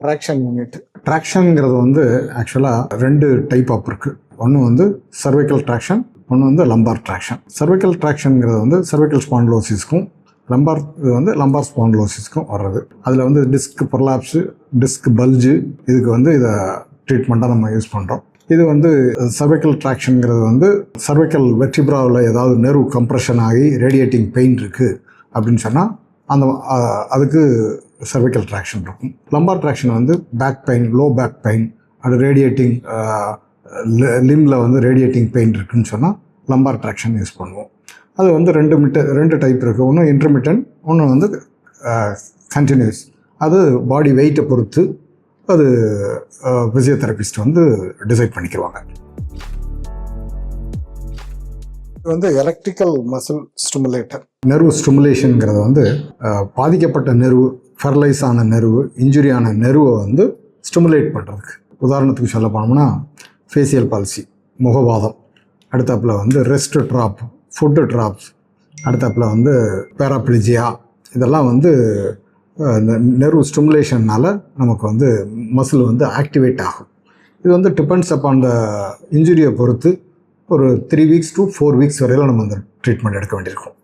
Traction unit. ட்ராக்ஷனுங்கிறது வந்து ஆக்சுவலாக 2 type of இருக்குது. ஒன்று வந்து சர்வைக்கல் ட்ராக்ஷன், ஒன்று வந்து லம்பார் ட்ராக்ஷன். சர்வைக்கல் ட்ராக்ஷனுங்கிறது வந்து சர்வைக்கல் ஸ்பான்லோசிஸ்க்கும் லம்பார் இது வந்து லம்பார் ஸ்பான்லோசிஸ்க்கும் வர்றது. அதில் வந்து டிஸ்க் ப்ரொலாப்ஸு, டிஸ்க் பல்ஜு, இதுக்கு வந்து இதை ட்ரீட்மெண்ட்டாக நம்ம யூஸ் பண்ணுறோம். இது வந்து சர்வைக்கல் ட்ராக்ஷனுங்கிறது வந்து சர்வைக்கல் வெர்டிப்ராவில் ஏதாவது நெர்வ் கம்ப்ரெஷன் ஆகி ரேடியேட்டிங் பெயின் இருக்குது அப்படின்னு சொன்னால் அதுக்கு சர்வைக்கல் ட்ராக்ஷன் இருக்கும். லம்பார் ட்ராக்ஷன் வந்து back pain, low back pain, அது ரேடியேட்டிங் லிம்பில் வந்து ரேடியேட்டிங் பெயின் இருக்குதுன்னு சொன்னால் லம்பார் ட்ராக்ஷன் யூஸ் பண்ணுவோம். அது வந்து ரெண்டு டைப் இருக்குது. ஒன்று இன்டர்மிட்டன்ட், ஒன்று வந்து கண்டினியூஸ். அது பாடி வெயிட்டை பொறுத்து அது ஃபிசியோதெரபிஸ்ட் வந்து டிசைட் பண்ணிக்கிடுவாங்க. இது வந்து எலக்ட்ரிக்கல் மசில் ஸ்டிமுலேட்டர். நெர்வ் ஸ்டிமுலேஷனுங்கிறது வந்து பாதிக்கப்பட்ட நெர்வு, ஃபெரலைஸ் ஆன நெர்வு, இன்ஜுரி ஆன நெர்வை வந்து ஸ்டிமுலேட் பண்ணுறதுக்கு. உதாரணத்துக்கு சொல்ல போனோம்னா ஃபேஷியல் பால்சி, முகவாதம், அடுத்தாப்பில் வந்து ரெஸ்ட் ட்ராப், ஃபுட்டு ட்ராப்ஸ், அடுத்தாப்பில் வந்து பேராப்ளிஜியா, இதெல்லாம் வந்து நெர்வ் ஸ்டிமுலேஷன்னால் நமக்கு வந்து மசில் வந்து ஆக்டிவேட் ஆகும். இது வந்து டிபெண்ட்ஸ் அப்பான் த இன்ஜுரியை பொறுத்து ஒரு 3 வீக்ஸ் to 4 வீக்ஸ் வரையிலும் நம்ம அந்த ட்ரீட்மெண்ட் எடுக்க வேண்டியிருக்கும்.